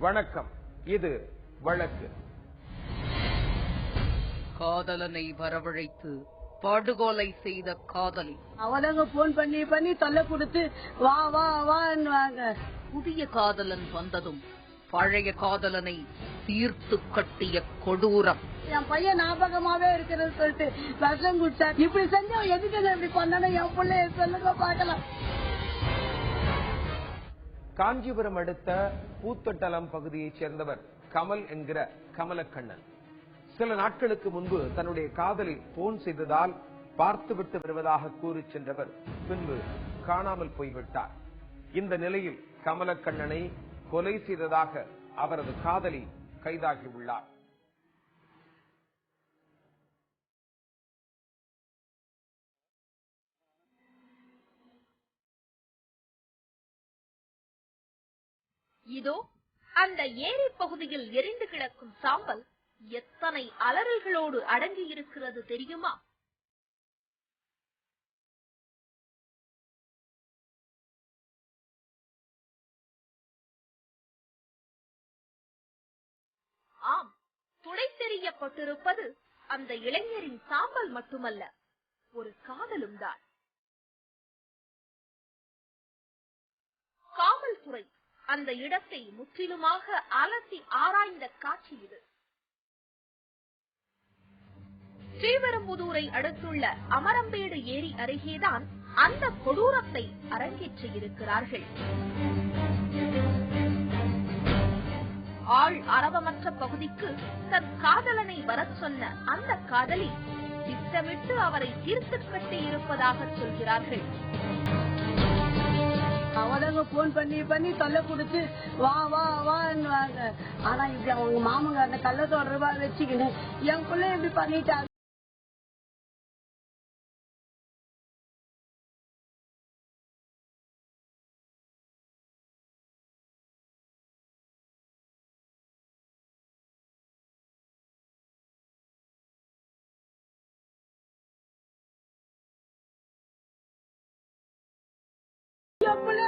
வணக்கம். இது வழக்கு. காதலனை வரவழைத்து படுகொலை செய்த காதலி. அவளங்க போன் பண்ணி தொல்லை கொடுத்து வா வா வாங்க. புதிய காதலன் வந்ததும் பழைய காதலனை தீர்த்து கட்டிய கொடூரம். என் பையன் ஞாபகமாவே இருக்கிறது சொல்லிட்டு விஷம் குடிச்சா. இப்படி செஞ்சு எதுக்கு இப்படி பண்ணானோ என் பிள்ளைய சொல்லுங்க பாக்கலாம். காஞ்சிபுரம் அடுத்த பூத்தொட்டலம் பகுதியைச் சேர்ந்தவர் கமல் என்கிற கமலக்கண்ணன். சில நாட்களுக்கு முன்பு தன்னுடைய காதலி போன் செய்ததால் பார்த்துவிட்டு வருவதாக கூறி சென்றவர் பின்பு காணாமல் போய்விட்டார். இந்த நிலையில் கமலக்கண்ணனை கொலை செய்ததாக அவரது காதலி கைதாகியுள்ளார். இதோ அந்த ஏரி பகுதியில் எரிந்து கிடக்கும் சாம்பல் எத்தனை அலறல்களோடு அடங்கி இருக்கிறது தெரியுமா? ஆம், துடை தெரியப்பட்டிருப்பது அந்த இளைஞரின் சாம்பல் மட்டுமல்ல, ஒரு காதலும் தான். காவல்துறை அந்த இடத்தை முற்றிலுமாக அலசி ஆராய்ந்த காட்சி இது. ஸ்ரீபெரும்புதூரை அடுத்துள்ள அமரம்பேடு ஏரி அருகேதான் அந்த கொடூரத்தை அரங்கேற்றியிருக்கிறார்கள். ஆள் அரவமற்ற பகுதிக்கு தன் காதலனை வரச் சொன்ன அந்த காதலி திட்டமிட்டு அவரை தீர்த்து கட்டி இருப்பதாக சொல்கிறார்கள். அவளங்க போன் பண்ணி தொல்லை கொடுத்து வா வா வாங்க. ஆனா இப்படி அவங்க மாமங்க அந்த கள்ள தொடர்பா வச்சுக்கின்னு என் பிள்ளை இப்படி பண்ணிட்டாங்க.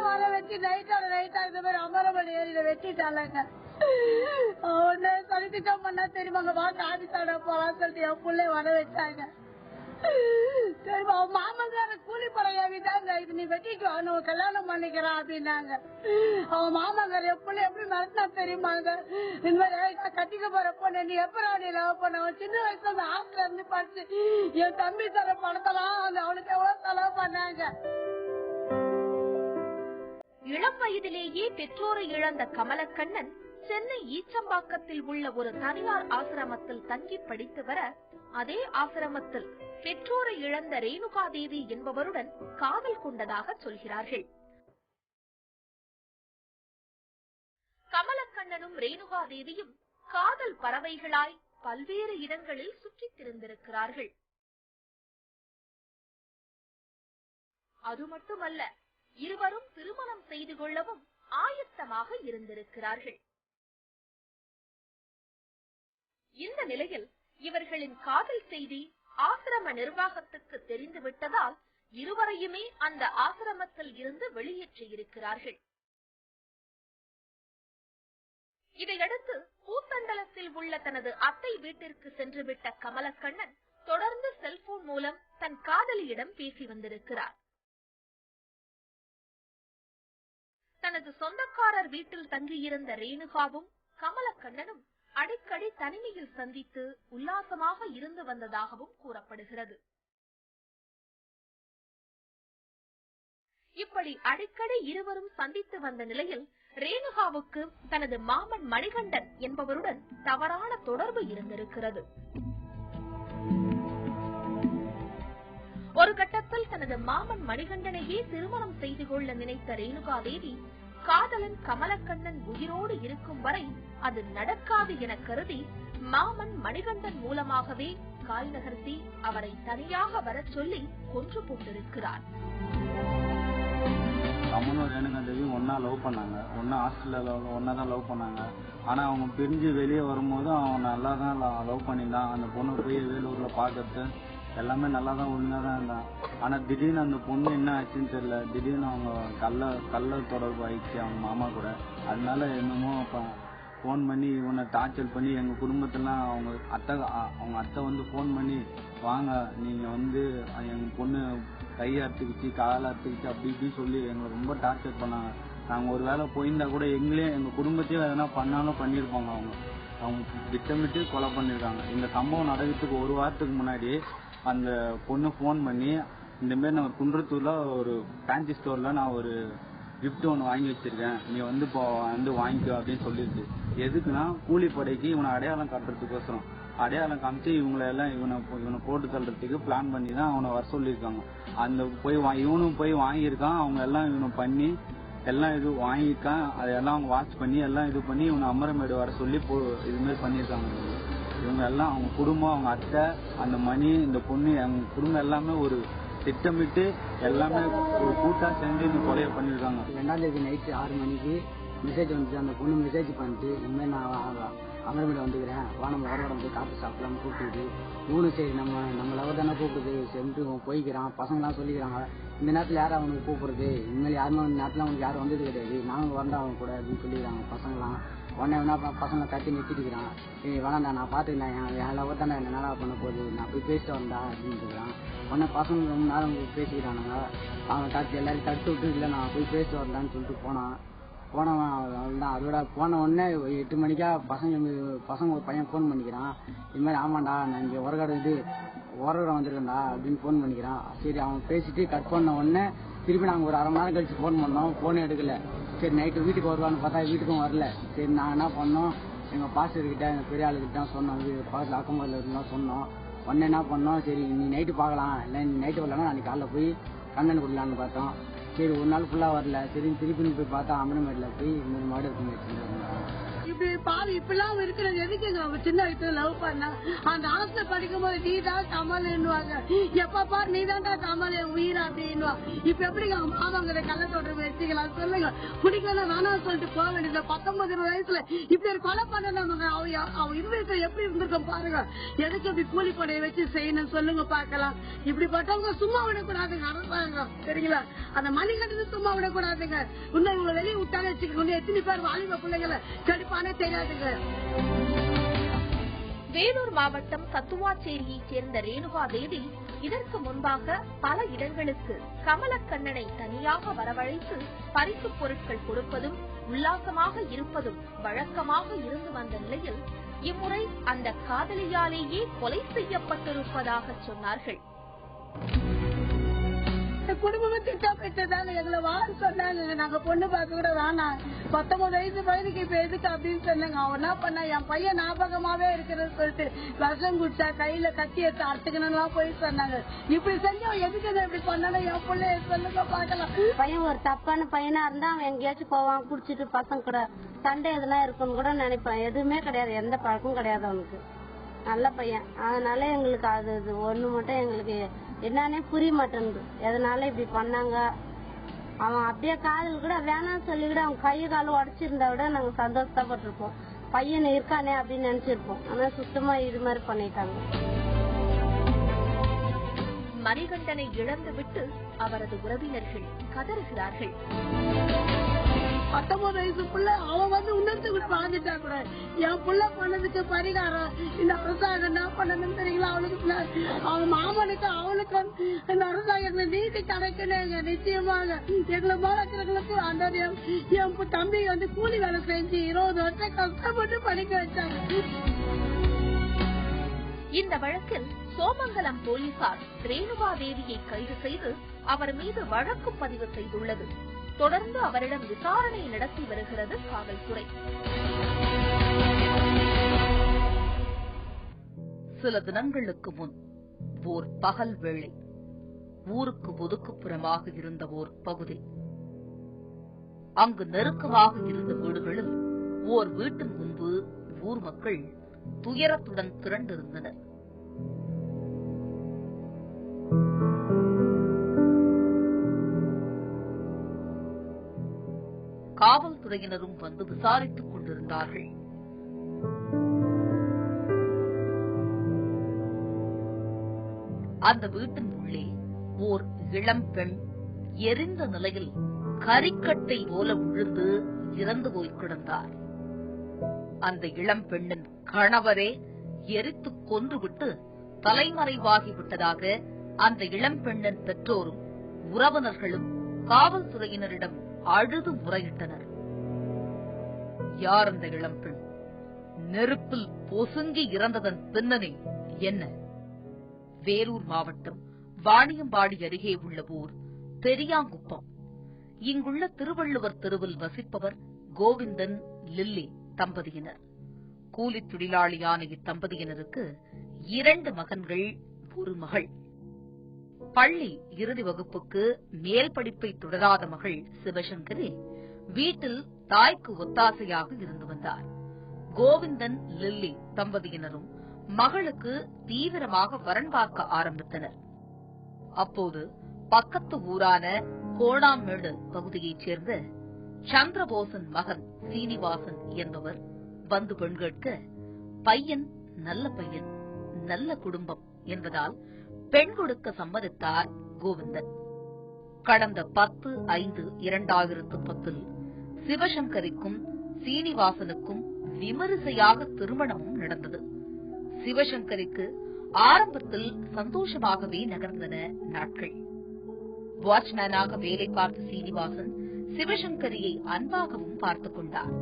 வர வச்சு நைட்டா இந்த மாதிரி அமரமணி ஏரியில வெட்டிட்டாங்க. அவன சலித்துட்டம் பண்ணா தெரியுமாங்க, வா காதி சாட போலாம் சொல்லிட்டு என் பிள்ளை வர வச்சாங்க. தெரியுமா, அவன் மாமங்கார கூலி பழையாவிட்டாங்க. இது நீ வெட்டிட்டு அவன் கல்யாணம் பண்ணிக்கிறான் அப்படின்னாங்க. அவன் மாமங்கார என் பிள்ளை எப்படி மறந்தா தெரியுமாங்க, இந்த மாதிரி கட்டிக்க போற பொண்ணு நீ எப்ப நீ லவ் பண்ண. அவன் சின்ன வயசுல அந்த ஹாஸ்டல்ல இருந்து படிச்சு என் தம்பி தர பணத்தெல்லாம் அவனுக்கு எவ்வளவு செலவு பண்ணாங்க. இளம் வயதிலேயே பெற்றோரை இழந்த கமலக்கண்ணன் சென்னை ஈச்சம்பாக்கத்தில் உள்ள ஒரு தனியார் ஆசிரமத்தில் தங்கி படித்து வர, அதே ஆசிரமத்தில் பெற்றோரை இழந்த ரேணுகா தேவி என்பவருடன் காதல் கொண்டதாக சொல்கிறார்கள். கமலக்கண்ணனும் ரேணுகா தேவியும் காதல் பறவைகளாய் பல்வேறு இடங்களில் சுற்றித் திரிந்திருக்கிறார்கள். அது மட்டுமல்ல, இருவரும் திருமணம் செய்து கொள்ளவும் ஆயத்தமாக இருந்திருக்கிறார்கள். இந்த நிலையில் இவர்களின் காதல் செய்தி ஆசிரம நிர்வாகத்துக்கு தெரிந்துவிட்டதால் இருவரையுமே அந்த ஆசிரமத்தில் இருந்து வெளியேற்றியிருக்கிறார்கள். இதையடுத்து பூத்தண்டலத்தில் உள்ள தனது அத்தை வீட்டிற்கு சென்றுவிட்ட கமலக்கண்ணன் தொடர்ந்து செல்போன் மூலம் தன் காதலியிடம் பேசி வந்திருக்கிறார். தனது சொந்தக்காரர் வீட்டில் தங்கியிருந்த ரேணுகாவும் கமலக்கண்ணனும் அடிக்கடி தனிமையில் சந்தித்து உல்லாசமாக இருந்து வந்ததாகவும் கூறப்படுகிறது. இப்படி அடிக்கடி இருவரும் சந்தித்து வந்த நிலையில் ரேணுகாவுக்கு தனது மாமன் மணிகண்டன் என்பவருடன் தவறான தொடர்பு இருந்திருக்கிறது. ஒரு கட்டத்தில் தனது மாமன் மணிகண்டனையே திருமணம் செய்து கொள்ள நினைத்த ரேணுகா தேவி காதலன் கமலக்கண்ணன் உயிரோடு இருக்கும் வரை அது நடக்காது என கருதி மாமன் மணிகண்டன் மூலமாகவே கால் நகர்த்தி அவரை தனியாக வரச் சொல்லி கொன்று போட்டிருக்கிறார். கமலும் ரேணுகா தேவி ஒன்னா லவ் பண்ணாங்க, ஒன்னா ஹாஸ்டல்ல ஒன்னாதான் லவ் பண்ணாங்க. ஆனா அவங்க பிரிஞ்சு வெளியே வரும்போது அவன் நல்லா தான் லவ் பண்ணியிருந்தான். அந்த பொண்ணு போய் வேலூர்ல பாக்குறது எல்லாமே நல்லா தான் ஒழுங்கா தான் இருந்தான். ஆனா திடீர்னு அந்த பொண்ணு என்ன ஆச்சுன்னு தெரியல, திடீர்னு அவங்க கள்ள தொடர்பு ஆயிடுச்சு அவங்க மாமா கூட. அதனால என்னமோ ஃபோன் பண்ணி இவனை டார்ச்சர் பண்ணி எங்கள் குடும்பத்தெல்லாம் அவங்க அத்தை வந்து ஃபோன் பண்ணி வாங்க நீங்கள் வந்து எங்கள் பொண்ணு கையை அறுத்துக்கிச்சு காலை அறுத்துக்கிச்சு அப்படி இப்படி சொல்லி எங்களை ரொம்ப டார்ச்சர் பண்ணாங்க. நாங்கள் ஒரு வேளை போயிருந்தா கூட எங்கள் குடும்பத்தையும் எதனா பண்ணாலும் பண்ணியிருப்பாங்க. அவங்க திட்டமிட்டு கொலை பண்ணியிருக்காங்க. இந்த சம்பவம் நடக்கிறதுக்கு ஒரு வாரத்துக்கு முன்னாடி அந்த பொண்ணு ஃபோன் பண்ணி இந்தமாரி நான் குன்றத்தூர்ல ஒரு ஃபேன்சி ஸ்டோர்ல நான் ஒரு கிஃப்ட் ஒன்று வாங்கி வச்சிருக்கேன், நீ வந்து இப்போ வந்து வாங்கிக்கோ அப்படின்னு சொல்லிடுது. எதுக்குன்னா கூலிப்படைக்கு இவனை அடையாளம் காட்டுறதுக்கோசரம் அடையாளம் காமிச்சு இவனை போட்டு தள்ளுறதுக்கு பிளான் பண்ணி தான் அவனை வர சொல்லியிருக்காங்க. அந்த இவனும் போய் வாங்கியிருக்கான். அவங்க எல்லாம் இவனை பண்ணி எல்லாம் இது வாங்கியிருக்கான். அதெல்லாம் அவங்க வாட்ச் பண்ணி எல்லாம் இது பண்ணி இவனை அமரமேடு வர சொல்லி இதுமாரி பண்ணியிருக்காங்க. இவங்க எல்லாம் அவங்க குடும்பம், அவங்க அத்தை, அந்த மணி, இந்த பொண்ணு, அவங்க குடும்பம் எல்லாமே ஒரு திட்டமிட்டு எல்லாமே ஒரு கூட்டா செஞ்சு இந்த கொலையை பண்ணியிருக்காங்க. 2ஆம் தேதி நைட்டு 6 மணிக்கு மெசேஜ் வந்துச்சு. அந்த பொண்ணு மெசேஜ் பண்ணிட்டு இனிமேல் நான் அமரமேடு வந்துக்கிறேன், வா நம்ம வரவடம் போய் காப்பி சாப்பிடலாம்னு கூப்பிட்டுது. இவனும் சரி நம்ம லவர் தானே கூப்பிடுது சென்று போய்க்கிறான். பசங்களாம் சொல்லிக்கிறாங்க இந்த நேரத்தில் யாரும் அவனுக்கு கூப்பிடுறது, இனிமேல் யாருமே இந்த நேரத்தில் அவனுக்கு யாரும் வந்தது கிடையாது, நாங்கள் வரண்டா அவன் கூட அப்படின்னு சொல்லிக்கிறாங்க பசங்களாம். உடனே வேணா பசங்களை தட்டி நிறுத்திட்டுக்கிறான். வேணாண்டா நான் பார்த்துக்கிறேன், என் லவர் தானே என்ன நல்லா பண்ண போகுது, நான் போய் பேசிட்டு வந்தா அப்படின்னு இருக்கிறான். உடனே பசங்க ரொம்ப நேரம் பேசிக்கிறானுங்க. அவன் எல்லாரும் தடுத்து விட்டு இல்லை நான் போய் பேசிட்டு வரலான்னு சொல்லிட்டு போனவன் அவ்வளோதான். அதோட போன உடனே 8 மணிக்கா பசங்க ஒரு பையன் ஃபோன் பண்ணிக்கிறான். இது மாதிரி ஆமாண்டா நான் இங்கே உரகடம் வந்திருக்கேன்டா அப்படின்னு ஃபோன் பண்ணிக்கிறான். சரி அவன் பேசிட்டு கட் பண்ண உடனே திருப்பி நாங்கள் ஒரு 1/2 மணி நேரம் கழிச்சு ஃபோன் பண்ணோம். ஃபோன் எடுக்கல. சரி நைட்டு வீட்டுக்கு வருவான்னு பார்த்தா வீட்டுக்கும் வரல. சரி நான் என்ன பண்ணோம், எங்கள் பாஸ்டர்கிட்ட எங்கள் பெரிய ஆளுகிட்ட சொன்னோம், பக்கத்தில் அக்கம்பதில் இருந்தால் சொன்னோம். உடனே என்ன பண்ணோம், சரி நீ நைட்டு பார்க்கலாம், இல்லை நீ நைட்டு வரலன்னா அன்றைக்கி காலைல போய் கண்ணன் கொடுக்கலான்னு பார்த்தோம். சரி ஒரு நாள் ஃபுல்லாக வரல. சரி திருப்பி போய் பார்த்தா அமரமேட்டில் போய் இந்த மாடு இருக்கு. இப்படி பாவி இப்பெல்லாம் இருக்கிறது எதுக்குங்க? அவங்க சின்ன வயசுல லவ் பண்ணா அந்த ஹாஸ்டல் படிக்கும் போது நீ தான் கமல்ன்னுவாங்க, எப்ப பாரு நீ தான்டா கமல் உயிரா அப்படின்னுவா. இப்ப எப்படிங்க அவங்க மாமாங்கிற கள்ள தொடர்பு வச்சுக்கலாம் சொல்லுங்க? பிடிக்கல வேணாம் சொல்லிட்டு போக வேண்டியது. 19 வயசுல இப்படி ஒரு கொலை பண்ணாங்க. அவன் இருவயசுல எப்படி இருந்திருக்கோம் பாருங்க. எதுக்கு இப்படி கூலிப்படையை வச்சு செய்யணும் சொல்லுங்க பாக்கலாம். இப்படிப்பட்டவங்க சும்மா விடக்கூடாதுங்க அரசாங்கம், சரிங்களா? அந்த மணிகண்டது சும்மா விடக்கூடாதுங்க. இன்னும் இவங்களை வெளியே விட்டாங்க வச்சுக்கோங்க, எத்தனை பேர் வாலிப பிள்ளைங்களை கடிப்பானே தெரியாதுங்க. வேலூர் மாவட்டம் சத்துவாச்சேரியைச் சேர்ந்த ரேணுகா தேவி இதற்கு முன்பாக பல இடங்களுக்கு கமலக்கண்ணனை தனியாக வரவழைத்து பரிசுப் பொருட்கள் கொடுப்பதும் உல்லாசமாக இருப்பதும் வழக்கமாக இருந்து வந்த நிலையில் இம்முறை அந்த காதலியாலேயே கொலை செய்யப்பட்டிருப்பதாக சொன்னார்கள். குடும்பமே திட்டமிட்டதாங்க எங்களை வாழ சொன்னாங்க. நாங்க பொண்ணு பார்க்க கூட வேணாம், 19 வயசு பையனுக்கு இப்ப எதுக்கு அப்படின்னு சொன்னாங்க. அவன் என்ன பண்ணா, என் பையன் ஞாபகமாவே இருக்கிறது சொல்லிட்டு விஷம் குடிச்சா கையில கத்தி எடுத்து அறுத்துக்கணும் போய் சொன்னாங்க. இப்படி செஞ்சவன் எதுக்கு இப்படி பண்ணாலும் என் பிள்ளைய சொல்லுங்க பாக்கலாம். பையன் ஒரு தப்பான பையனா இருந்தா அவன் எங்கேயாச்சும் போவான், குடிச்சிட்டு பசங்க கூட சண்டை எதுனா இருக்குன்னு கூட நினைப்பான். எதுவுமே கிடையாது, எந்த பழக்கமும் கிடையாது அவனுக்கு. நல்ல பையன். அதனால எங்களுக்கு அது ஒண்ணு மட்டும் எங்களுக்கு என்னன்னே புரிய மாட்டேங்குது, எதனால இப்படி பண்ணாங்க. அவன் அப்படியே காதல் கூட வேணாம் சொல்லி கூட அவன் கையை காலம் உடச்சிருந்தா விட நாங்க சந்தோஷப்பட்டிருப்போம். பையன் இருக்கானே அப்படின்னு நினைச்சிருப்போம். ஆனா சுத்தமா இது மாதிரி பண்ணிட்டாங்க. மணிகண்டனை இழந்துவிட்டு அவரது உறவினர்கள் கதறுகிறார்கள். 19 வயசு புள்ள அவன் உணர்ந்து கூட வாழ்ந்துட்டா கூட என் புள்ள பண்ணதுக்கு பரிகாரம் இந்த அரசாங்கம் என்ன பண்ணணும்னு தெரியுங்களா? அவனுக்கு அவன் மாமனுக்கு அவனுக்கு இந்த அரசாங்கத்துல நீதி கிடைக்கணுங்க. நிச்சயமாக எங்களை மாணவர்களுக்கு அந்த என் தம்பி கூலி வேலை செஞ்சு 20 வருஷம் கஷ்டப்பட்டு படிக்க வச்சாங்க. இந்த வழக்கில் சோமங்கலம் போலீசார் ரேணுகா தேவியை கைது செய்து அவர் மீது வழக்கு பதிவு செய்துள்ளது. தொடர்ந்து அவரிடம் விசாரணை நடத்தி வருகிறது காவல்துறை. சில தினங்களுக்கு முன் ஓர் பகல் வேளை ஊருக்கு ஒதுக்குப்புறமாக இருந்த ஓர் பகுதி. அங்கு நெருக்கமாக இருந்த வீடுகளில் ஓர் வீட்டின் முன்பு ஊர் மக்கள் துயரத்துடன் திரண்டிருந்தனர். காவல்துறையினரும் வந்து விசாரித்துக் கொண்டிருந்தார்கள். அந்த வீட்டின் உள்ளே ஓர் இளம் பெண் எரிந்த நிலையில் கரிக்கட்டை போல விழுந்து இறந்து போய் கிடந்தார். அந்த இளம் பெண்ணின் கணவரே எரித்து கொன்றுவிட்டு தலைமறைவாகிவிட்டதாக அந்த இளம் பெண்ணின் பெற்றோரும் உறவினர்களும் காவல்துறையினரிடம் அழுது முறையிட்டனர். யார் அந்த இளம் பெண்? நெருப்பில் பொசுங்கி இறந்ததன் பின்னணி என்ன? வேலூர் மாவட்டம் வாணியம்பாடி அருகே உள்ள ஊர் பெரியாங்குப்பம். இங்குள்ள திருவள்ளுவர் தெருவில் வசிப்பவர் கோவிந்தன், லில்லி தம்பதியினர். கூலி தொழிலாளியான இத்தம்பதியினருக்கு 2 மகன்கள், ஒரு மகள். பள்ளி இறுதி வகுப்புக்கு மேல் படிப்பை தொடராத மகள் சிவசங்கரி வீட்டில் தாய்க்கு ஒத்தாசையாக இருந்து வந்தார். கோவிந்தன், லில்லி தம்பதியினரும் மகளுக்கு தீவிரமாக வரன் பார்க்க ஆரம்பித்தனர். அப்போது பக்கத்து ஊரான கோணாமேடு பகுதியைச் சேர்ந்த சந்திரபோசன் மகன் சீனிவாசன் என்பவர் வந்து பெண் கேட்க, பையன் நல்ல பையன், நல்ல குடும்பம் என்பதால் பெண் கொடுக்க சம்மதித்தார் கோவிந்தன். கடந்த 10/5/2010 சிவசங்கரிக்கும் சீனிவாசனுக்கும் விமரிசையாக திருமணமும் நடந்தது. சிவசங்கரிக்கு ஆரம்பத்தில் சந்தோஷமாகவே நகர்ந்தன நாட்கள். வாட்ச்மேனாக வேலை பார்த்த சீனிவாசன் சிவசங்கரியை அன்பாகவும் பார்த்துக் கொண்டார்.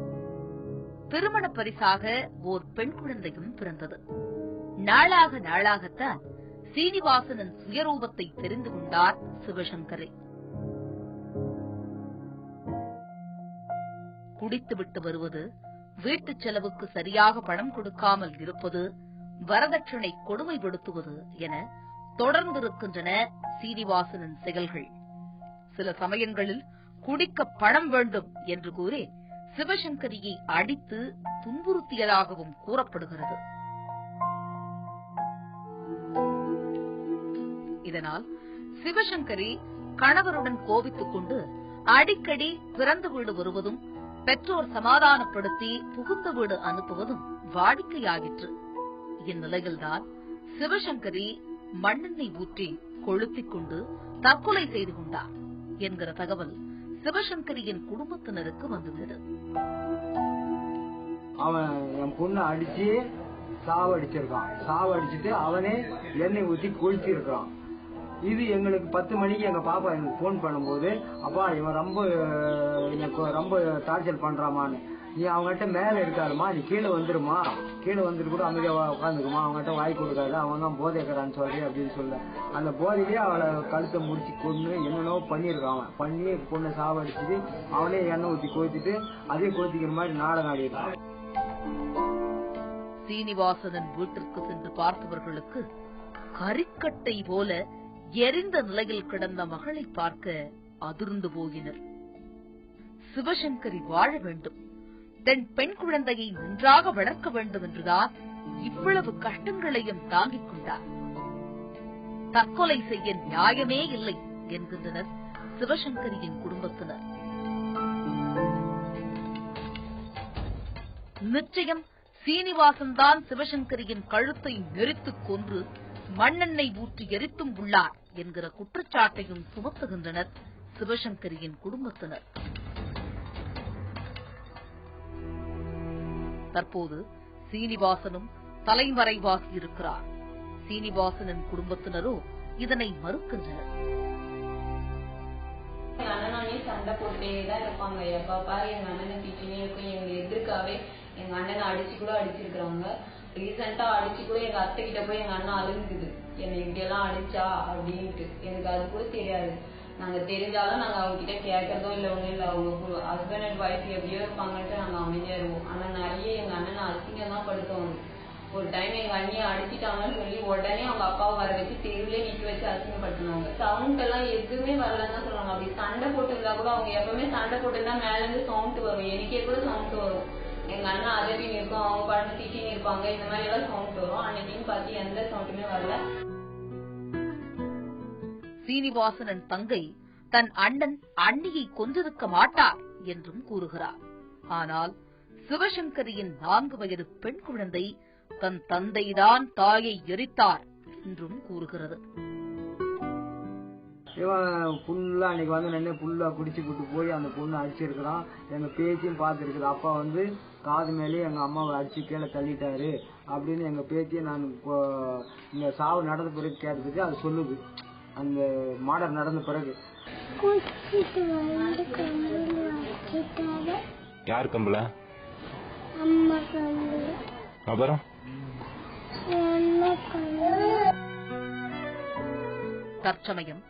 திருமண பரிசாக ஓர் பெண் குழந்தையும் பிறந்தது. நாளாக நாளாகத்தான் சீனிவாசனின் சுயரூபத்தை தெரிந்து கொண்டார் சிவசங்கரி. குடித்துவிட்டு வருவது, வீட்டுச் செலவுக்கு சரியாக பணம் கொடுக்காமல் இருப்பது, வரதட்சணை கொடுமைப்படுத்துவது என தொடர்ந்திருக்கின்றன சீனிவாசனின் செயல்கள். சில சமயங்களில் குடிக்க பணம் வேண்டும் என்று கூறி சிவசங்கரியை அடித்து துன்புறுத்தியதாகவும் கூறப்படுகிறது. இதனால் சிவசங்கரி கணவருடன் கோபித்துக் கொண்டு அடிக்கடி பிறந்த வீடு வருவதும், பெற்றோர் சமாதானப்படுத்தி புகுந்த வீடு அனுப்புவதும் வாடிக்கையாயிற்று. இந்நிலையில்தான் சிவசங்கரி மண்ணெண்ணெய் ஊற்றி கொளுத்திக் கொண்டு தற்கொலை செய்து கொண்டார் என்கிற தகவல் சிவசங்கரியின் குடும்பத்தினருக்கு வந்துள்ளது. அவன் என் பொண்ணை அடிச்சு சாவடிச்சிருக்கான். சாவடிச்சுட்டு அவனே எண்ணெய் ஊற்றி கொளுத்திருக்கான். இது எங்களுக்கு 10 மணிக்கு எங்க பாப்பா எனக்கு போன் பண்ணும்போது, அப்பா இவன் ரொம்ப டார்ச்சர் பண்றாமான்னு, நீ அவங்ககிட்ட மேல இருக்காருமா, நீ கீழே வந்துருமா, கீழே வந்துட்டு கூட அமைதியா உட்காந்துக்குமா, அவங்ககிட்ட வாய் கொடுக்காது, அவன் தான் போதைக்கிறான்னு சொல்லி அப்படின்னு சொல்ல, அந்த போதையிலேயே அவளை கழுத்தை முடிச்சு கொண்டு என்னென்னோ பண்ணிருக்கான். அவன் பண்ணி பொண்ணை சாவடிச்சுட்டு அவனே எண்ணெய் ஊற்றி கோத்திட்டு அதே கோத்திக்கிற மாதிரி நாடகம் ஆடிருக்கான். சீனிவாசனின் வீட்டிற்கு சென்று பார்த்தவர்களுக்கு கரிக்கட்டை போல எரிந்த நிலையில் கிடந்த மகளை பார்க்க அதிர்ந்து போயினர். சிவசங்கரி வாழ வேண்டும், தன் பெண் குழந்தையை நன்றாக வளர்க்க வேண்டும் என்றுதான் இவ்வளவு கஷ்டங்களையும் தாங்கிக் கொண்டார். தற்கொலை செய்ய நியாயமே இல்லை என்கின்றனர் சிவசங்கரியின் குடும்பத்தினர். நிச்சயம் சீனிவாசன் தான் சிவசங்கரியின் கழுத்தை நெரித்துக் கொன்று மண்ணெண்ணெய் ஊற்றி எரித்தும் உள்ளார் என்கிற குற்றச்சாட்டையும் சுமத்துகின்றனர் சிவசங்கரியின் குடும்பத்தினர். தற்போது சீனிவாசனும் தலைமறைவாகி இருக்கிறார். சீனிவாசனின் குடும்பத்தினரோ இதனை மறுக்கின்றனர். அண்ணனானே சண்டை போட்டேதான் இருப்பாங்க. எப்ப பாரு எங்க அண்ணனை திட்டினே இருக்கும். எங்க எதிர்க்காவே எங்க அண்ணனை அடிச்சு கூட அடிச்சிருக்காங்க. ரீசெண்டா அடிச்சு கூட எங்க அத்தை கிட்ட போய் எங்க அண்ணன் அழுங்குது, என்னை இப்படி எல்லாம் அடிச்சா அப்படின்ட்டு. எனக்கு அது கூட தெரியாது. நாங்க தெரிஞ்சாலும் நாங்க அவங்க கிட்ட கேட்கறதோ இல்ல ஒண்ணும் இல்ல. அவங்க ஹஸ்பண்ட் அண்ட் ஒய்ஃப் எப்படியோ இருப்பாங்கன்ட்டு நாங்க அமைதியா இருவோம். ஆனா நிறைய எங்க அண்ணனை அசிங்கம் தான் படுத்துவாங்க. ஒரு டைம் எங்க அண்ணியை அடிச்சிட்டாங்கன்னு சொல்லி உடனே அவங்க அப்பாவை வர வச்சு தெருவிலே நிக்க வச்சு அசிங்கப்படுத்தினாங்க. சவுண்ட் எல்லாம் எதுவுமே வரலன்னு தான் சொல்லுவாங்க. அப்படி சண்டை போட்டுருந்தா கூட, அவங்க எப்பவுமே சண்டை போட்டுருந்தா மேல இருந்து சவுண்ட் வரும், எனக்கே கூட சவுண்ட் வரும். எங்க அண்ணன் அதட்டின்னு இருக்கும், அவங்க படம் திட்டின்னு இருப்பாங்க, இந்த மாதிரி எல்லாம் சவுண்ட் வரும். அன்னைக்குன்னு பார்த்து எந்த சவுண்டுமே வரல. சீனிவாசனின் தங்கை தன் அண்ணன் அண்ணியை கொன்றிருக்க மாட்டார் என்றும் கூறுகிறார். ஆனால் சிவசங்கரியின் 4 வயது பெண் குழந்தை தன் தந்தைதான் தாயை எரித்தார் என்றும் கூறுகிறது. இவன் ஃபுல்லா அன்னைக்கு வந்து நின்று ஃபுல்லா குடிச்சு விட்டு போய் அந்த பொண்ணு அடிச்சிருக்கிறான். எங்க பேத்தியும் பார்த்துருக்குது. அப்பா வந்து காது மேலேயே எங்க அம்மாவை அடிச்சு கீழே தள்ளிட்டாரு அப்படின்னு எங்க பேத்தியை நான் இந்த சாவு நடந்த பிறகு கேட்டதுக்கு அது சொல்லுது. அந்த மாடர் நடந்த பிறகு யார் கம்பல அப்புறம் தற்சமயம்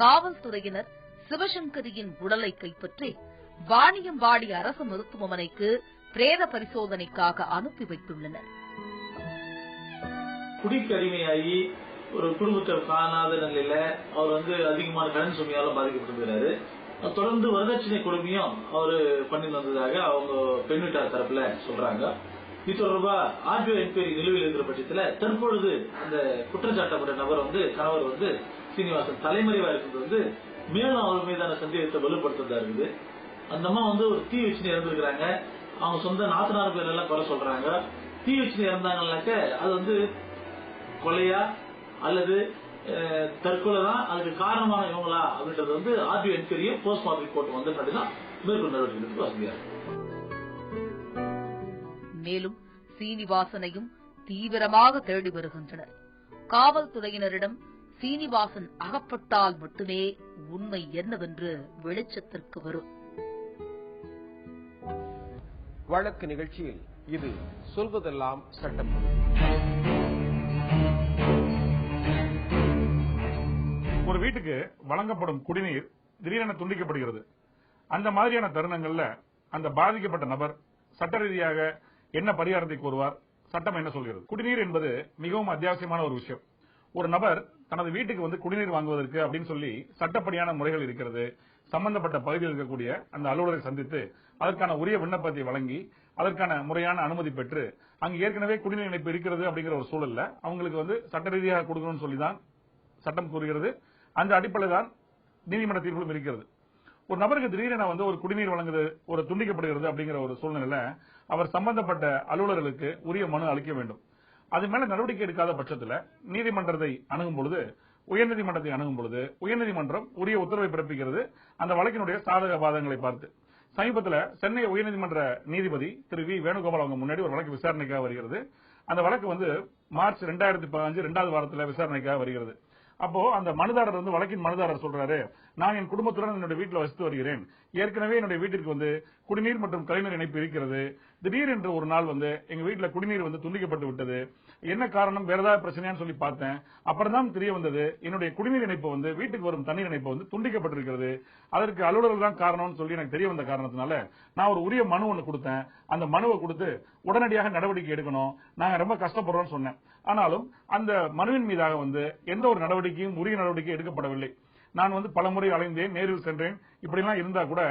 காவல்துறையினர் சிவசங்கரியின் உடலை கைப்பற்றி வாணியம்பாடி அரசு மருத்துவமனைக்கு பிரேத பரிசோதனைக்காக அனுப்பி வைத்துள்ளனர். குடிக்கு அடிமையாகி ஒரு குடும்பத்தை காணாத நிலையில அவர் வந்து அதிகமான கடன் சுமையால பாதிக்கப்பட்டிருக்கிறாரு. தொடர்ந்து வரதட்சணை கொடுமையும் அவரு பண்ணி வந்ததாக அவங்க பெண் வீட்டார் தரப்புல சொல்றாங்க. இது தொடர்பா ஆர்டிஓ என்கொயரி நிலுவையில் இருக்கிற பட்சத்துல தற்பொழுது அந்த குற்றச்சாட்டப்பட்ட நபர் வந்து கணவர் வந்து சீனிவாசன் தலைமறைவா இருக்கிறது வந்து மேலும் அவர் மீதான சந்தேகத்தை வலுப்படுத்துறதா இருக்குது. அந்த அம்மா வந்து ஒரு தீ வச்சு இறந்துருக்கிறாங்க. அவங்க சொந்த நாத்தனார் பேர் எல்லாம் குறை சொல்றாங்க. தீ வச்சு இறந்தாங்கன்னாக்க அது வந்து கொலையா அல்லது தற்கொலை தான், அதுக்கு காரணமான இவங்களா அப்படின்றது வந்து ஆர்டிஓ என்கொயரியை போஸ்ட்மார்டம் ரிப்போர்ட் வந்து தான் மேற்கொண்டு நடவடிக்கை வசதியா இருக்கு. மேலும் சீனிவாசனையும் தீவிரமாக தேடி வருகின்றனர். காவல்துறையினரிடம் சீனிவாசன் அகப்பட்டால் மட்டுமே உண்மை என்னவென்று வெளிச்சத்திற்கு வரும். வழக்கு நிகழ்ச்சியில் இது சொல்வதெல்லாம் சட்டம். ஒரு வீட்டுக்கு வழங்கப்படும் குடிநீர் திடீரென துண்டிக்கப்படுகிறது. அந்த மாதிரியான தருணங்கள்ல அந்த பாதிக்கப்பட்ட நபர் சட்ட ரீதியாக என்ன பரிகாரத்தை கோருவார், சட்டம் என்ன சொல்கிறது? குடிநீர் என்பது மிகவும் அத்தியாவசியமான ஒரு விஷயம். ஒரு நபர் தனது வீட்டுக்கு வந்து குடிநீர் வாங்குவதற்கு அப்படின்னு சொல்லி சட்டப்படியான முறைகள் இருக்கிறது. சம்பந்தப்பட்ட பகுதியில் இருக்கக்கூடிய அந்த அலுவலரை சந்தித்து அதற்கான உரிய விண்ணப்பத்தை வழங்கி அதற்கான முறையான அனுமதி பெற்று அங்கு ஏற்கனவே குடிநீர் இணைப்பு இருக்கிறது அப்படிங்கிற ஒரு சூழல்ல அவங்களுக்கு வந்து சட்ட ரீதியாக கொடுக்கணும்னு சொல்லிதான் சட்டம் கூறுகிறது. அந்த அடிப்படையில் தான் நீதிமன்ற தீர்ப்புகளும் இருக்கிறது. ஒரு நபருக்கு திடீரென வந்து ஒரு குடிநீர் வழங்குது ஒரு துண்டிக்கப்படுகிறது அப்படிங்கிற ஒரு சூழ்நிலையில அவர் சம்பந்தப்பட்ட அலுவலர்களுக்கு உரிய மனு அளிக்க வேண்டும். அது மேல நடவடிக்கை எடுக்காத பட்சத்தில் நீதிமன்றத்தை அணுகும் பொழுது உயர்நீதிமன்றத்தை அணுகும் பொழுது உயர்நீதிமன்றம் உரிய உத்தரவை பிறப்பிக்கிறது அந்த வழக்கினுடைய சாதக பாதங்களை பார்த்து. சமீபத்தில் சென்னை உயர்நீதிமன்ற நீதிபதி திரு வி வேணுகோபால் அவங்க முன்னாடி ஒரு வழக்கு விசாரணைக்காக வருகிறது. அந்த வழக்கு வந்து மார்ச் 2015 2வது வாரத்தில் விசாரணைக்காக வருகிறது. அப்போ அந்த மனுதாரர் வந்து வழக்கின் மனுதாரர் சொல்றாரு, நான் என் குடும்பத்துடன் என்னுடைய வீட்டில் வசித்து வருகிறேன். ஏற்கனவே என்னுடைய வீட்டிற்கு வந்து குடிநீர் மற்றும் கழிவுநீர் இணைப்பு இருக்கிறது. திடீரென்று ஒரு நாள் வந்து எங்க வீட்டில் குடிநீர் வந்து துண்டிக்கப்பட்டு விட்டது. என்ன காரணம், வேற ஏதாவது பிரச்சனையான்னு சொல்லி பார்த்தேன். அப்புறம் தான் தெரிய வந்தது என்னுடைய குடிநீர் இணைப்பு வந்து வீட்டுக்கு வரும் தண்ணீர் இணைப்பு வந்து துண்டிக்கப்பட்டிருக்கிறது. அதற்கு அலுவலர்கள் தான் காரணம்னு சொல்லி எனக்கு தெரிய வந்த காரணத்தினால நான் ஒரு உரிய மனு ஒன்று கொடுத்தேன். அந்த மனுவை கொடுத்து உடனடியாக நடவடிக்கை எடுக்கணும், நாங்க ரொம்ப கஷ்டப்படுறோம்னு சொன்னேன். ஆனாலும் அந்த மனுவின் மீதாக வந்து எந்த ஒரு நடவடிக்கையும் உரிய நடவடிக்கை எடுக்கப்படவில்லை. நான் வந்து பலமுறை அலைந்தேன், நேரில் சென்றேன். இப்படிலாம் இருந்தா கூட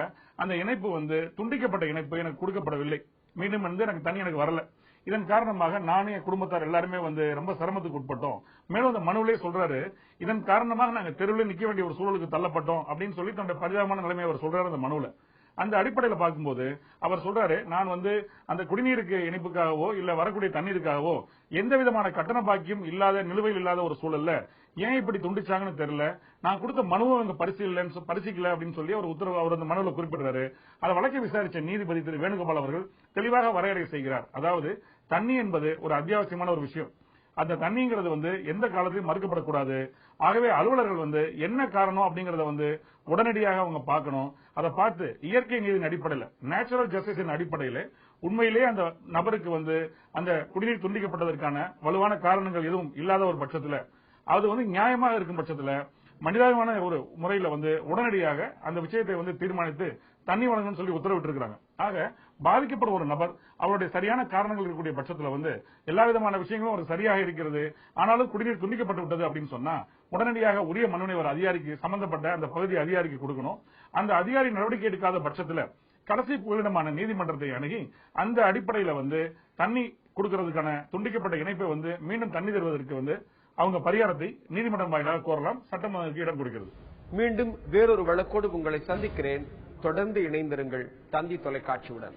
அந்த இணைப்பு வந்து துண்டிக்கப்பட்ட இணைப்பு எனக்கு கொடுக்கப்படவில்லை. மீண்டும் வந்து எனக்கு தண்ணி எனக்கு வரல. இதன் காரணமாக நானே என் குடும்பத்தார் எல்லாருமே வந்து ரொம்ப சிரமத்துக்கு உட்பட்டோம். மேலும் அந்த மனுவிலே சொல்றாரு, இதன் காரணமாக நாங்க தெருவில் நிக்க வேண்டிய ஒரு சூழலுக்கு தள்ளப்பட்டோம் அப்படின்னு சொல்லி தன்னுடைய பரிதாபமான நிலைமை அவர் சொல்றாரு அந்த மனுவில். அந்த அடிப்படையில் பார்க்கும்போது அவர் சொல்றாரு, நான் வந்து அந்த குடிநீருக்கு இணைப்புக்காகவோ இல்ல வரக்கூடிய தண்ணீருக்காகவோ எந்த விதமான கட்டண பாக்கியம் இல்லாத நிலுவையில் இல்லாத ஒரு சூழல்ல ஏன் இப்படி துண்டிச்சாங்கன்னு தெரியல, நான் கொடுத்த மனுவை அவங்க பரிசீலிக்கல அப்படின்னு சொல்லி அவர் உத்தரவு அவர் அந்த மனுவில் குறிப்பிடுறாரு. அதை வழக்கை விசாரிச்ச நீதிபதி திரு வேணுகோபால் அவர்கள் தெளிவாக வரையறை செய்கிறார். அதாவது தண்ணி என்பது ஒரு அத்தியாவசியமான ஒரு விஷயம். அந்த தண்ணிங்கிறது வந்து எந்த காலத்திலும் மறுக்கப்படக்கூடாது. ஆகவே அலுவலர்கள் வந்து என்ன காரணம் அப்படிங்கறத வந்து உடனடியாக அவங்க பார்க்கணும். அதை பார்த்து இயற்கை நீதியின் அடிப்படையில், நேச்சுரல் ஜஸ்டிஸின் அடிப்படையில் உண்மையிலே அந்த நபருக்கு வந்து அந்த குடிநீர் துண்டிக்கப்பட்டதற்கான வலுவான காரணங்கள் எதுவும் இல்லாத ஒரு பட்சத்தில், அது வந்து நியாயமாக இருக்கும் பட்சத்தில் மனிதாபிமான ஒரு முறையில் வந்து உடனடியாக அந்த விஷயத்தை வந்து தீர்மானித்து தண்ணி வழங்கணும்னு சொல்லி உத்தரவிட்டிருக்கிறாங்க. ஆக பாதிக்கப்பட்ட ஒரு நபர் அவருடைய சரியான காரணங்கள் இருக்கக்கூடிய பட்சத்தில் வந்து எல்லா விதமான விஷயங்களும் ஒரு சரியாக இருக்கிறது, ஆனாலும் குடிநீர் துண்டிக்கப்பட்டு விட்டது அப்படின்னு சொன்னா உடனடியாக உரிய மனுவினை ஒரு அதிகாரிக்கு, சம்பந்தப்பட்ட அந்த பகுதி அதிகாரிக்கு கொடுக்கணும். அந்த அதிகாரி நடவடிக்கை எடுக்காத பட்சத்தில் கடைசி புகலிடமான நீதிமன்றத்தை அணுகி அந்த அடிப்படையில் வந்து தண்ணி கொடுக்கறதுக்கான துண்டிக்கப்பட்ட இணைப்பை வந்து மீண்டும் தண்ணி தருவதற்கு வந்து அவங்க பரிகாரத்தை நீதிமன்றம் வாயிலாக கோரலாம். சட்டம் அதற்கு இடம் கொடுக்கிறது. மீண்டும் வேறொரு வழக்கோடு உங்களை சந்திக்கிறேன். தொடர்ந்து இணைந்திருங்கள் தந்தி தொலைக்காட்சியுடன்.